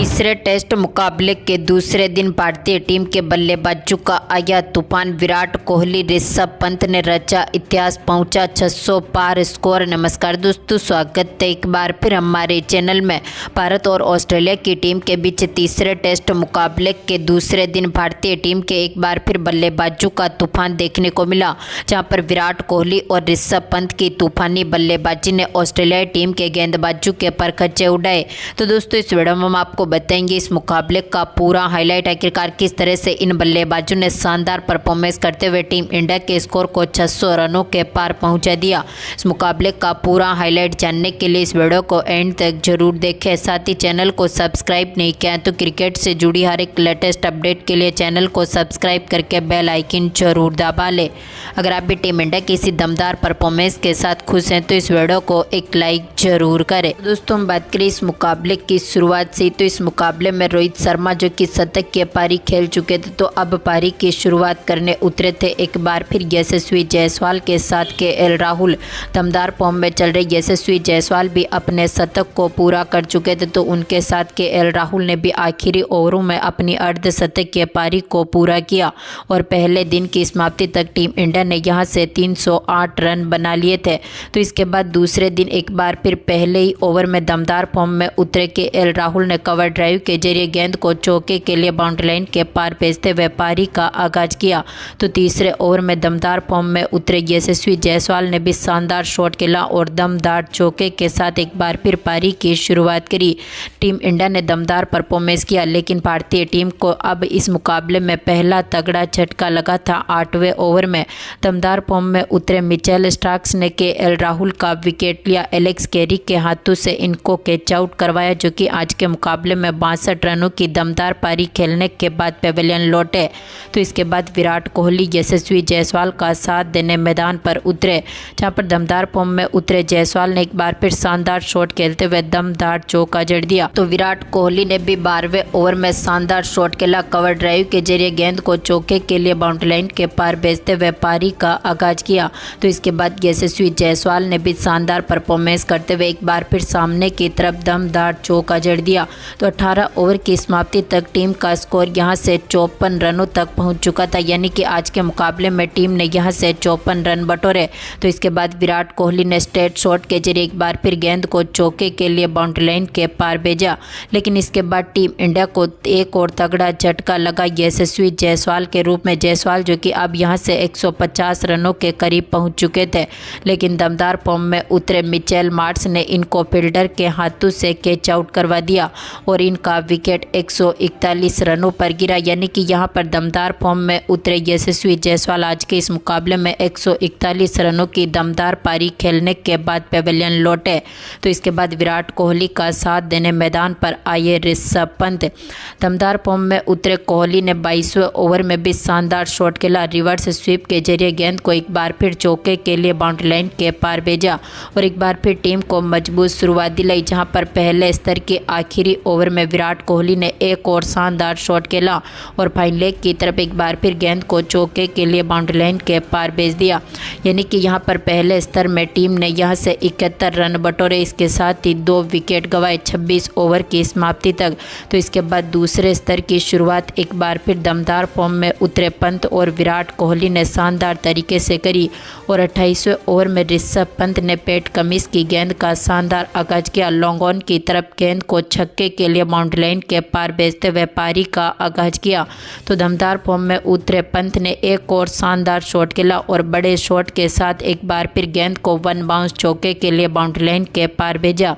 तीसरे टेस्ट मुकाबले के दूसरे दिन भारतीय टीम के बल्लेबाजों का आया तूफान। विराट कोहली, ऋषभ पंत ने रचा इतिहास, पहुंचा 600 पार स्कोर। नमस्कार दोस्तों, स्वागत है एक बार फिर हमारे चैनल में। भारत और ऑस्ट्रेलिया की टीम के बीच तीसरे टेस्ट मुकाबले के दूसरे दिन भारतीय टीम के एक बार फिर बल्लेबाजों का तूफान देखने को मिला, जहां पर विराट कोहली और ऋषभ पंत की तूफानी बल्लेबाजी ने ऑस्ट्रेलियाई टीम के गेंदबाजों के पर खच्चे उड़ाए। तो दोस्तों, इस वीडियो में हम आपको बताएंगे इस मुकाबले का पूरा हाईलाइट, आखिरकार किस तरह से इन बल्लेबाजों ने शानदार परफॉर्मेंस करते हुए टीम इंडिया के स्कोर को 600 रनों के पार पहुंचा दिया। इस मुकाबले का पूरा हाईलाइट जानने के लिए इस वीडियो को एंड तक जरूर देखें। साथ ही चैनल को सब्सक्राइब नहीं किया तो क्रिकेट से जुड़ी हर एक लेटेस्ट अपडेट के लिए चैनल को सब्सक्राइब करके बेल आइकन जरूर दबा लें। अगर आप भी टीम इंडिया की इसी दमदार परफॉर्मेंस के साथ खुश हैं तो इस वीडियो को एक लाइक जरूर करें। दोस्तों, हम बात करें इस मुकाबले की शुरुआत से, तो इस मुकाबले में रोहित शर्मा जो कि शतक की पारी खेल चुके थे, तो अब पारी की शुरुआत करने उतरे थे एक बार फिर यशस्वी जायसवाल के साथ केएल राहुल। दमदार फॉर्म में चल रहे यशस्वी जायसवाल भी अपने शतक को पूरा कर चुके थे, तो उनके साथ केएल राहुल ने भी आखिरी ओवरों में अपनी अर्धशतक की पारी को पूरा किया और पहले दिन की समाप्ति तक टीम इंडिया ने यहां से 308 रन बना लिए थे। तो इसके बाद दूसरे दिन एक बार फिर पहले ही ओवर में दमदार फॉर्म में उतरे केएल राहुल ने कवर ड्राइव के जरिए गेंद को चौके के लिए बाउंड्री लाइन के पार भेजते हुए पारी का आगाज किया। तो तीसरे ओवर में दमदार फॉर्म में उतरे यशस्वी जायसवाल ने भी शानदार शॉट खेला और दमदार चौके के साथ एक बार फिर पारी की शुरुआत करी। टीम इंडिया ने दमदार परफॉर्मेंस किया, लेकिन भारतीय टीम को अब इस मुकाबले में पहला तगड़ा झटका लगा था। 8वें ओवर में दमदार फॉर्म में उतरे मिचेल स्टार्क्स ने केएल राहुल का विकेट लिया। एलेक्स कैरी के हाथों से इनको कैच आउट करवाया, जो कि आज के मुकाबले में 62 रनों की दमदार पारी खेलने के बाद पेवेलियन लौटे। तो इसके बाद विराट कोहली यशस्वी जायसवाल का साथ देने मैदान पर उतरे, जहां पर दमदार फॉर्म में उतरे जायसवाल ने एक बार फिर शानदार शॉट खेलते हुए दमदार चौका जड़ दिया। तो विराट कोहली ने भी 12वें ओवर में शानदार शॉट खेला, कवर ड्राइव के जरिए गेंद को चौके के लिए बाउंड्री लाइन के पार भेजते हुए पारी का आगाज किया। तो इसके बाद यशस्वी जायसवाल ने भी शानदार परफॉर्मेंस करते हुए एक बार फिर सामने की तरफ दमदार चौका जड़ दिया। तो 18 ओवर की समाप्ति तक टीम का स्कोर यहां से 54 रनों तक पहुंच चुका था, यानी कि आज के मुकाबले में टीम ने यहां से 54 रन बटोरे। तो इसके बाद विराट कोहली ने स्ट्रेट शॉट के जरिए एक बार फिर गेंद को चौके के लिए बाउंड्री लाइन के पार भेजा, लेकिन इसके बाद टीम इंडिया को एक और तगड़ा झटका लगा यशस्वी जायसवाल के रूप में। जायसवाल जो कि अब यहां से 150 रनों के करीब पहुंच चुके थे, लेकिन दमदार फॉर्म में उतरे मिचेल मार्श ने इनको फील्डर के हाथों से कैच आउट करवा दिया और इनका विकेट 141 रनों पर गिरा, यानी कि यहां पर दमदार फॉर्म में उतरे यशस्वी जायसवाल आज के इस मुकाबले में 141 रनों की दमदार पारी खेलने के बाद पेवेलियन लौटे। तो इसके बाद विराट कोहली का साथ देने मैदान पर आए ऋषभ पंत। दमदार फॉर्म में उतरे कोहली ने 22वें ओवर में भी शानदार शॉट खेला, रिवर्स स्वीप के जरिए गेंद को एक बार फिर चौके के लिए बाउंड्री लाइन के पार भेजा और एक बार फिर टीम को मजबूत शुरुआत दिलाई, जहां पर पहले स्तर के आखिरी ओवर में विराट कोहली ने एक और शानदार शॉट खेला और फाइन लेग की तरफ एक बार फिर गेंद को चौके के लिए बाउंड्री लाइन के पार भेज दिया, यानी कि यहां पर पहले स्तर में टीम ने यहां से 71 रन बटोरे। इसके साथ ही 2 विकेट गंवाए 26 ओवर की समाप्ति तक। तो इसके बाद दूसरे स्तर की शुरुआत एक बार फिर दमदार फॉर्म में उतरे पंत और विराट कोहली ने शानदार तरीके से करी और 28वें ओवर में ऋषभ पंत ने पैट कमिंस की गेंद का शानदार आगाज किया। लॉन्ग ऑन की तरफ गेंद को छक्के के लिए बाउंड्री लाइन के पार भेजते हुए पारी का आगाज किया। तो दमदार फॉर्म में उतरे पंत ने एक और शानदार शॉट खेला और बड़े शॉट के साथ एक बार फिर गेंद को 1 बाउंस चौके के लिए बाउंड्री लाइन के पार भेजा।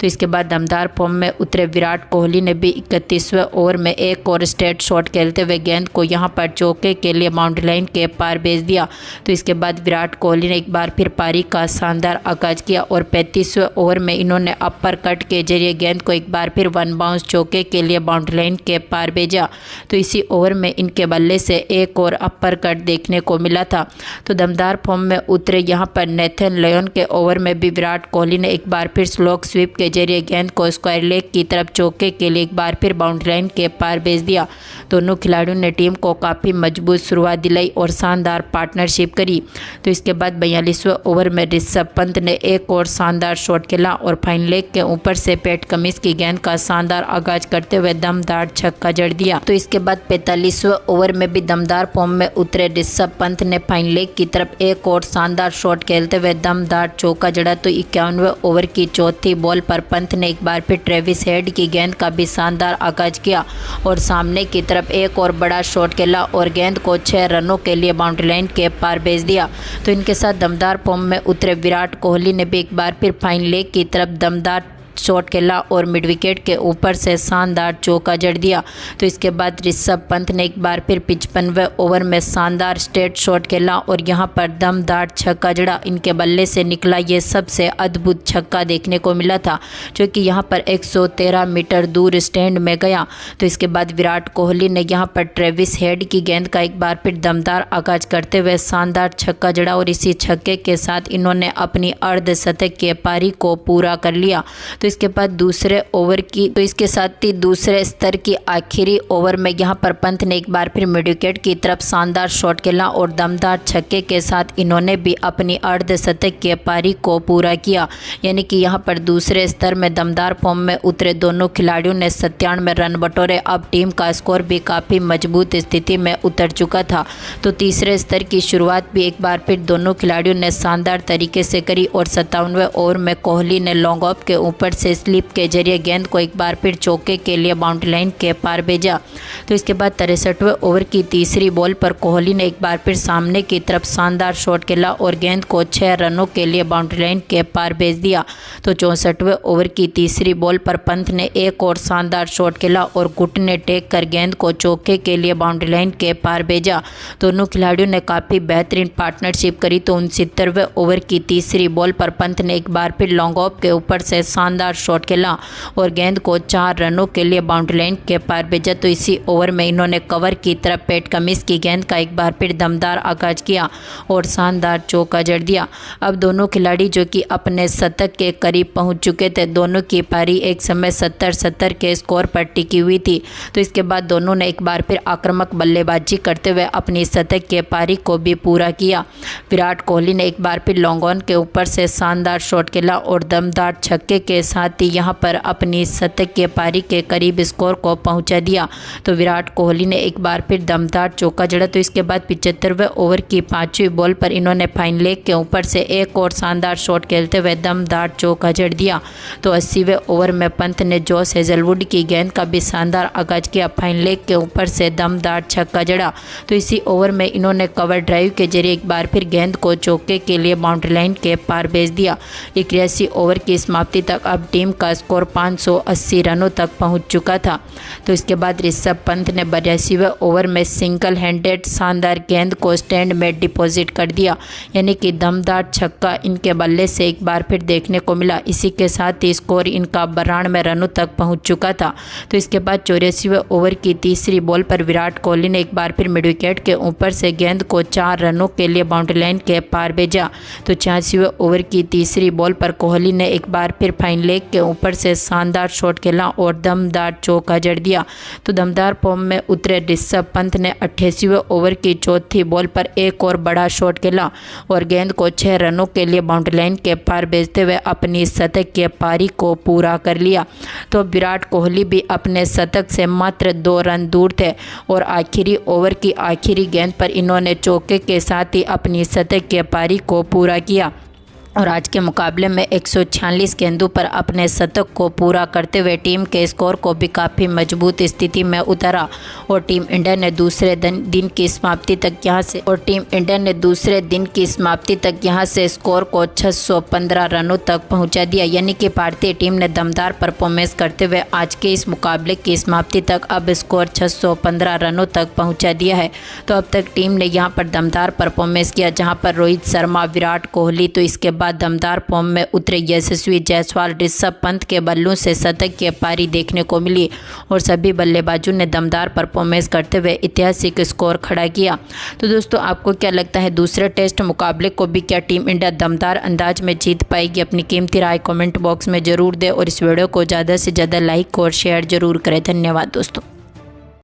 तो इसके बाद दमदार फॉर्म में उतरे विराट कोहली ने भी 31वें ओवर में एक और स्ट्रेट शॉट खेलते हुए गेंद को यहां पर चौके के लिए बाउंड्री लाइन के पार भेज दिया। तो इसके बाद विराट कोहली ने एक बार फिर पारी का शानदार आगाज किया और 35वें ओवर में इन्होंने अपर कट के जरिए गेंद को एक बार फिर 1 बाउंस चौके के लिए बाउंड्री लाइन के पार भेजा। तो इसी ओवर में इनके बल्ले से एक और अपर कट देखने को मिला था। तो दमदार फॉर्म में उतरे यहाँ पर नेथन लियोन के ओवर में भी विराट कोहली ने एक बार फिर स्लोक स्वीप के जरिए गेंद को स्क्वायर लेग की तरफ चौके के लिए एक बार फिर बाउंड्री लाइन के पार भेज दिया। दोनों खिलाड़ियों ने टीम को काफ़ी मजबूत शुरुआत दिलाई और शानदार पार्टनरशिप करी। तो इसके बाद 42वें ओवर में ऋषभ पंत ने एक और शानदार शॉट खेला और फाइन लेग के ऊपर से पैट कमिंस की गेंद का शानदार आगाज करते हुए दमदार छक्का जड़ दिया। तो इसके बाद 45वें ओवर में भी दमदार फॉर्म में उतरे ऋषभ पंत ने फाइन लेग की तरफ एक और शानदार शॉट खेलते हुए दमदार चौका जड़ा। तो 51वें ओवर की चौथी बॉल पर पंत ने एक बार फिर ट्रेविस हेड की गेंद का भी शानदार आगाज किया और सामने की तरफ एक और बड़ा शॉट खेला और गेंद को 6 रनों के लिए बाउंड्री लाइन के पार भेज दिया। तो इनके साथ दमदार फॉर्म में उतरे विराट कोहली ने भी एक बार फिर फाइन लेग की तरफ दमदार शॉट खेला और मिड विकेट के ऊपर से शानदार चौका जड़ दिया। तो इसके बाद ऋषभ पंत ने एक बार फिर 55वें ओवर में शानदार स्ट्रेट शॉट खेला और यहां पर दमदार छक्का जड़ा। इनके बल्ले से निकला ये सबसे अद्भुत छक्का देखने को मिला था जो कि यहां पर 113 मीटर दूर स्टैंड में गया। तो इसके बाद विराट कोहली ने यहां पर ट्रेविस हेड की गेंद का एक बार फिर दमदार आगाज करते हुए शानदार छक्का जड़ा और इसी छक्के के साथ इन्होंने अपनी अर्धशतक की पारी को पूरा कर लिया। तो इसके बाद दूसरे ओवर की इसके साथ ही दूसरे स्तर की आखिरी ओवर में यहां पर पंत ने एक बार फिर मिड विकेट की तरफ शानदार शॉट खेला और दमदार छक्के के साथ इन्होंने भी अपनी अर्धशतक की पारी को पूरा किया। यानी कि यहां पर दूसरे स्तर में दमदार फॉर्म में उतरे दोनों खिलाड़ियों ने 97 रन बटोरे। अब टीम का स्कोर भी काफ़ी मजबूत स्थिति में उतर चुका था। तो तीसरे स्तर की शुरुआत भी एक बार फिर दोनों खिलाड़ियों ने शानदार तरीके से करी और 57वें ओवर में कोहली ने लॉन्ग ऑफ के ऊपर से स्लिप के जरिए गेंद को एक बार फिर चौके के लिए बाउंड्री लाइन के पार भेजा। तो इसके बाद 63वें ओवर की तीसरी बॉल पर कोहली ने एक बार फिर सामने की तरफ शानदार शॉट खेला और गेंद को 6 रनों के लिए बाउंड्री लाइन के पार भेज दिया। तो 64वें ओवर की तीसरी बॉल पर पंत ने एक और शानदार शॉट खेला और घुटने टेक कर गेंद को चौके के लिए बाउंड्री लाइन के पार भेजा। दोनों खिलाड़ियों ने काफ़ी बेहतरीन पार्टनरशिप करी। तो 69वें ओवर की तीसरी बॉल पर पंत ने एक बार फिर लॉन्ग ऑफ के ऊपर से शानदार शॉट खेला और गेंद को 4 रनों के लिए बाउंड्री लाइन के पार भेजा। तो इसी ओवर में इन्होंने कवर की तरफ पैट कमिंस की गेंद का एक बार फिर दमदार आगाज किया और शानदार चौका जड़ दिया। अब दोनों खिलाड़ी जो कि अपने शतक के करीब पहुंच चुके थे, दोनों की पारी एक समय 70-70 के स्कोर पर टिकी हुई थी। तो इसके बाद दोनों ने एक बार फिर आक्रामक बल्लेबाजी करते हुए अपनी शतक के पारी को भी पूरा किया। विराट कोहली ने एक बार फिर लॉन्ग ऑन के ऊपर से शानदार शॉट खेला और दमदार छक्के के साथ ही यहां पर अपनी शतक के पारी के करीब स्कोर को पहुंचा दिया। तो विराट कोहली ने एक बार फिर दमदार चौका जड़ा। तो इसके बाद 75वें ओवर की 5वीं बॉल पर इन्होंने फाइन लेग के ऊपर से एक और शानदार शॉट खेलते हुए दमदार चौका जड़ दिया। तो 80वें ओवर में पंत ने जॉस हेजलवुड की गेंद का भी शानदार आगाज किया। फाइन लेग के ऊपर से दमदार छक्का जड़ा। तो इसी ओवर में इन्होंने कवर ड्राइव के जरिए एक बार फिर गेंद को चौके के लिए बाउंड्री लाइन के पार भेज दिया। 81 ओवर की समाप्ति तक अब टीम का स्कोर 580 रनों तक पहुंच चुका था। तो इसके बाद ऋषभ पंत ने 82वें ओवर में सिंगल हैंडेड शानदार गेंद को स्टैंड में डिपॉजिट कर दिया। यानी कि दमदार छक्का इनके बल्ले से एक बार फिर देखने को मिला। इसी के साथ ही स्कोर इनका 92 रनों तक पहुंच चुका था। तो इसके बाद 84वें ओवर की तीसरी बॉल पर विराट कोहली ने एक बार फिर मिड विकेट के ऊपर से गेंद को 4 रनों के लिए बाउंड्री लाइन के पार भेजा। तो 86वें ओवर की तीसरी बॉल पर कोहली ने एक बार फिर फाइन लेग के ऊपर से शानदार शॉट खेला और दमदार चौका जड़ दिया। तो दमदार फॉर्म में उतरे ऋषभ पंत ने 88वें ओवर की चौथी बॉल पर एक और बड़ा शॉट खेला और गेंद को 6 रनों के लिए बाउंड्री लाइन के पार भेजते हुए अपनी शतक के पारी को पूरा कर लिया। तो विराट कोहली भी अपने शतक से मात्र 2 रन दूर थे और आखिरी ओवर की आखिरी गेंद पर इन्होंने चौके के साथ ही अपनी शतक के पारी को पूरा किया और आज के मुकाबले में 146 गेंदों पर अपने शतक को पूरा करते हुए टीम के स्कोर को भी काफ़ी मजबूत स्थिति में उतारा और टीम इंडिया ने दूसरे दिन की समाप्ति तक यहां से स्कोर को 615 रनों तक पहुंचा दिया। यानी कि भारतीय टीम ने दमदार परफॉर्मेंस करते हुए आज के इस मुकाबले की समाप्ति तक अब स्कोर 615 रनों तक पहुँचा दिया है। तो अब तक टीम ने यहाँ पर दमदार परफॉर्मेंस किया, जहाँ पर रोहित शर्मा, विराट कोहली, तो इसके बाद दमदार फॉर्म में उतरे यशस्वी जायसवाल, ऋषभ पंत के बल्लों से शतक की पारी देखने को मिली और सभी बल्लेबाजों ने दमदार परफॉर्मेंस करते हुए ऐतिहासिक स्कोर खड़ा किया। तो दोस्तों, आपको क्या लगता है, दूसरे टेस्ट मुकाबले को भी क्या टीम इंडिया दमदार अंदाज में जीत पाएगी? अपनी कीमती राय कमेंट बॉक्स में जरूर दें और इस वीडियो को ज़्यादा से ज़्यादा लाइक और शेयर जरूर करें। धन्यवाद दोस्तों।